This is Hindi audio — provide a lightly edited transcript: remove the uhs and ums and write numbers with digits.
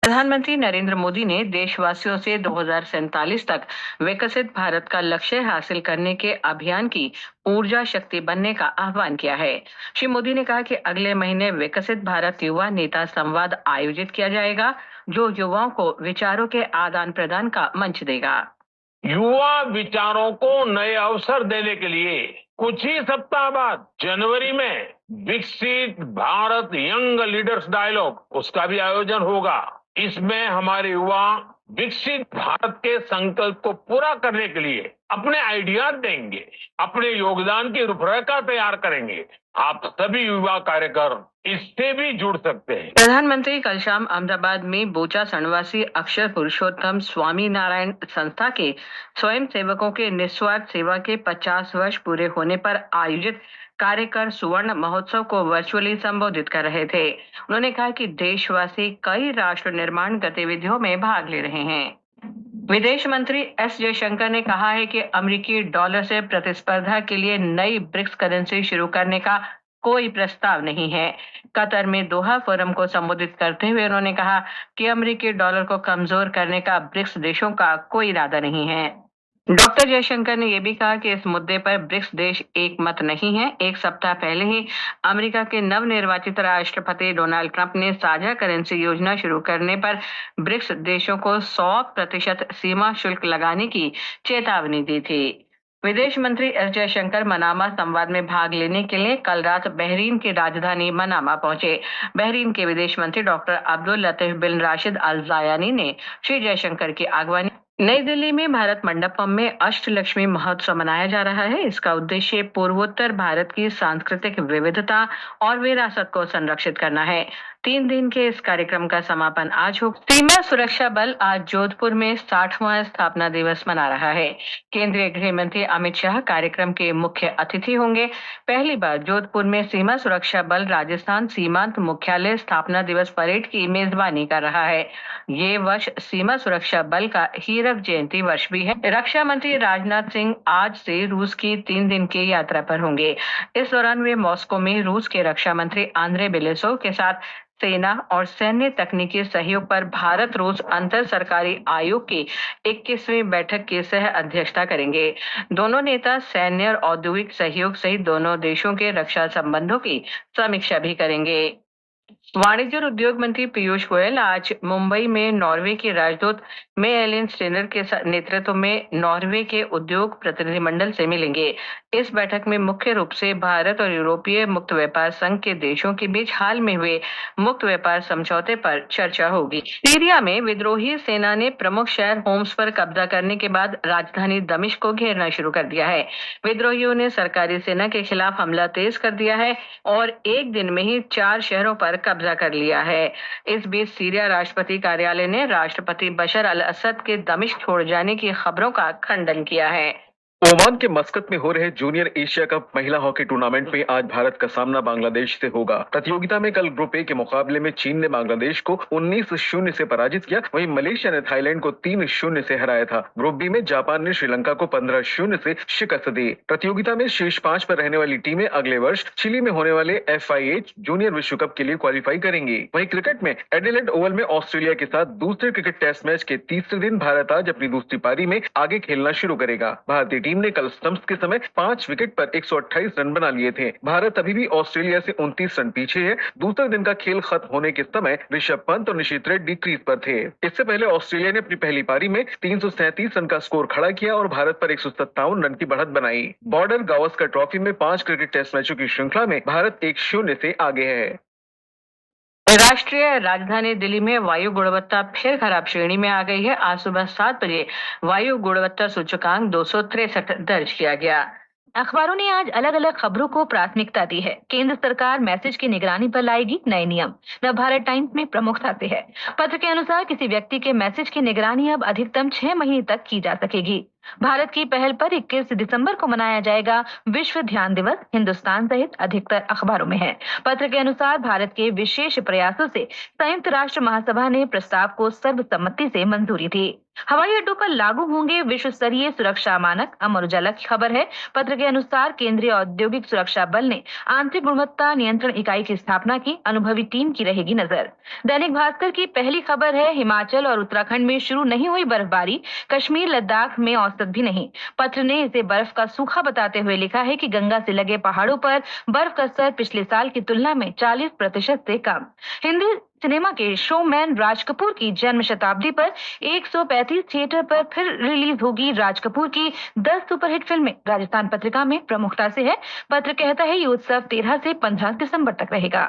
प्रधानमंत्री नरेंद्र मोदी ने देशवासियों से 2047 तक विकसित भारत का लक्ष्य हासिल करने के अभियान की ऊर्जा शक्ति बनने का आह्वान किया है। श्री मोदी ने कहा कि अगले महीने विकसित भारत युवा नेता संवाद आयोजित किया जाएगा, जो युवाओं को विचारों के आदान प्रदान का मंच देगा। युवा विचारों को नए अवसर देने के लिए कुछ ही सप्ताह बाद जनवरी में विकसित भारत यंग लीडर्स डायलॉग उसका भी आयोजन होगा। इसमें हमारे युवा विकसित भारत के संकल्प को पूरा करने के लिए अपने आइडियाज देंगे, अपने योगदान की रूपरेखा तैयार करेंगे। आप सभी युवा कार्यकर इससे भी जुड़ सकते हैं। प्रधानमंत्री कल शाम अहमदाबाद में बोचा सन्यासी अक्षर पुरुषोत्तम स्वामी नारायण संस्था के स्वयं सेवकों के निस्वार्थ सेवा के 50 वर्ष पूरे होने पर आयोजित कार्यकर सुवर्ण महोत्सव को वर्चुअली संबोधित कर रहे थे। उन्होंने कहा कि देशवासी कई राष्ट्र निर्माण गतिविधियों में भाग ले रहे हैं। विदेश मंत्री एस जयशंकर ने कहा है कि अमेरिकी डॉलर से प्रतिस्पर्धा के लिए नई ब्रिक्स करेंसी शुरू करने का कोई प्रस्ताव नहीं है। कतर में दोहा फोरम को संबोधित करते हुए उन्होंने कहा कि अमेरिकी डॉलर को कमजोर करने का ब्रिक्स देशों का कोई इरादा नहीं है। डॉक्टर जयशंकर ने यह भी कहा कि इस मुद्दे पर ब्रिक्स देश एक मत नहीं है। एक सप्ताह पहले ही अमेरिका के नवनिर्वाचित राष्ट्रपति डोनाल्ड ट्रंप ने साझा करेंसी योजना शुरू करने पर ब्रिक्स देशों को 100% सीमा शुल्क लगाने की चेतावनी दी थी। विदेश मंत्री एस जयशंकर मनामा संवाद में भाग लेने के लिए कल रात बहरीन की राजधानी मनामा पहुंचे। बहरीन के विदेश मंत्री डॉक्टर अब्दुल लतीफ बिन राशिद अल जायानी ने श्री जयशंकर की अगवानी। नई दिल्ली में भारत मंडपम में अष्टलक्ष्मी महोत्सव मनाया जा रहा है। इसका उद्देश्य पूर्वोत्तर भारत की सांस्कृतिक विविधता और विरासत को संरक्षित करना है। 3 दिन के इस कार्यक्रम का समापन आज हो। सीमा सुरक्षा बल आज जोधपुर में 60वां स्थापना दिवस मना रहा है। केंद्रीय गृह मंत्री अमित शाह कार्यक्रम के मुख्य अतिथि होंगे। पहली बार जोधपुर में सीमा सुरक्षा बल राजस्थान सीमांत मुख्यालय स्थापना दिवस परेड की मेजबानी कर रहा है। ये वर्ष सीमा सुरक्षा बल का हीरक जयंती वर्ष भी है। रक्षा मंत्री राजनाथ सिंह आज से रूस की 3 दिन की यात्रा पर होंगे। इस दौरान वे मॉस्को में रूस के रक्षा मंत्री आंद्रे बेलेसोव के साथ सेना और सैन्य तकनीकी सहयोग पर भारत रूस अंतर सरकारी आयोग की 21वीं बैठक की सह अध्यक्षता करेंगे। दोनों नेता सैन्य और औद्योगिक सहयोग सहित दोनों देशों के रक्षा संबंधों की समीक्षा भी करेंगे। वाणिज्य और उद्योग मंत्री पीयूष गोयल आज मुंबई में नॉर्वे के राजदूत मे एलिन स्टेनर के नेतृत्व में नॉर्वे के उद्योग प्रतिनिधिमंडल से मिलेंगे। इस बैठक में मुख्य रूप से भारत और यूरोपीय मुक्त व्यापार संघ के देशों के बीच हाल में हुए मुक्त व्यापार समझौते पर चर्चा होगी। सीरिया में विद्रोही सेना ने प्रमुख शहर होम्स पर कब्जा करने के बाद राजधानी दमिश्क को घेरना शुरू कर दिया है। विद्रोहियों ने सरकारी सेना के खिलाफ हमला तेज कर दिया है और एक दिन में ही 4 शहरों पर कब्जा कर लिया है। इस बीच सीरिया राष्ट्रपति कार्यालय ने राष्ट्रपति बशर अल असद के दमिश्क छोड़ जाने की खबरों का खंडन किया है। ओमान के मस्कत में हो रहे जूनियर एशिया कप महिला हॉकी टूर्नामेंट में आज भारत का सामना बांग्लादेश से होगा। प्रतियोगिता में कल ग्रुप ए के मुकाबले में चीन ने बांग्लादेश को 19-0 से पराजित किया, वहीं मलेशिया ने थाईलैंड को 3-0 से हराया था। ग्रुप बी में जापान ने श्रीलंका को 15-0 से शिकस्त दी। प्रतियोगिता में शीर्ष 5 पर रहने वाली टीमें अगले वर्ष चिली में होने वाले FIH जूनियर विश्व कप के लिए क्वालिफाई करेंगी। वहीं क्रिकेट में एडिलेड ओवल में ऑस्ट्रेलिया के साथ दूसरे क्रिकेट टेस्ट मैच के तीसरे दिन भारत आज अपनी दूसरी पारी में आगे खेलना शुरू करेगा। भारतीय टीम ने कल स्टंप्स के समय 5 विकेट पर 128 रन बना लिए थे। भारत अभी भी ऑस्ट्रेलिया से 29 रन पीछे है। दूसरे दिन का खेल खत्म होने के समय ऋषभ पंत और निशीथ रेड्डी क्रीज पर थे। इससे पहले ऑस्ट्रेलिया ने अपनी पहली पारी में 337 रन का स्कोर खड़ा किया और भारत पर 157 रन की बढ़त बनाई। बॉर्डर गावस्कर ट्रॉफी में 5 क्रिकेट टेस्ट मैचों की श्रृंखला में भारत 1-0 से आगे है। राष्ट्रीय राजधानी दिल्ली में वायु गुणवत्ता फिर खराब श्रेणी में आ गई है। आज सुबह 7 बजे वायु गुणवत्ता सूचकांक 263 दर्ज किया गया। अखबारों ने आज अलग अलग खबरों को प्राथमिकता दी है। केंद्र सरकार मैसेज की निगरानी पर लाएगी नए नियम। नवभारत टाइम्स में प्रमुखता से है। पत्र के अनुसार किसी व्यक्ति के मैसेज की निगरानी अब अधिकतम 6 महीने तक की जा सकेगी। भारत की पहल पर 21 दिसंबर को मनाया जाएगा विश्व ध्यान दिवस। हिंदुस्तान सहित अधिकतर अखबारों में है। पत्र के अनुसार भारत के विशेष प्रयासों से संयुक्त राष्ट्र महासभा ने प्रस्ताव को सर्वसम्मति से मंजूरी दी। हवाई अड्डों पर लागू होंगे विश्व स्तरीय सुरक्षा मानक। अमर उजाला की खबर है। पत्र के अनुसार केंद्रीय औद्योगिक सुरक्षा बल ने आंतरिक गुणवत्ता नियंत्रण इकाई की स्थापना की। अनुभवी टीम की रहेगी नजर। दैनिक भास्कर की पहली खबर है, हिमाचल और उत्तराखंड में शुरू नहीं हुई बर्फबारी, कश्मीर लद्दाख में औसत भी नहीं। पत्र ने इसे बर्फ का सूखा बताते हुए लिखा है कि गंगा से लगे पहाड़ों पर बर्फ का स्तर पिछले साल की तुलना में 40% से कम। हिंदी सिनेमा के शोमैन राज कपूर की जन्म शताब्दी पर 135 थिएटर पर फिर रिलीज होगी राज कपूर की 10 सुपरहिट फिल्में। राजस्थान पत्रिका में प्रमुखता से है। पत्र कहता है ये उत्सव 13 से 15 दिसंबर तक रहेगा।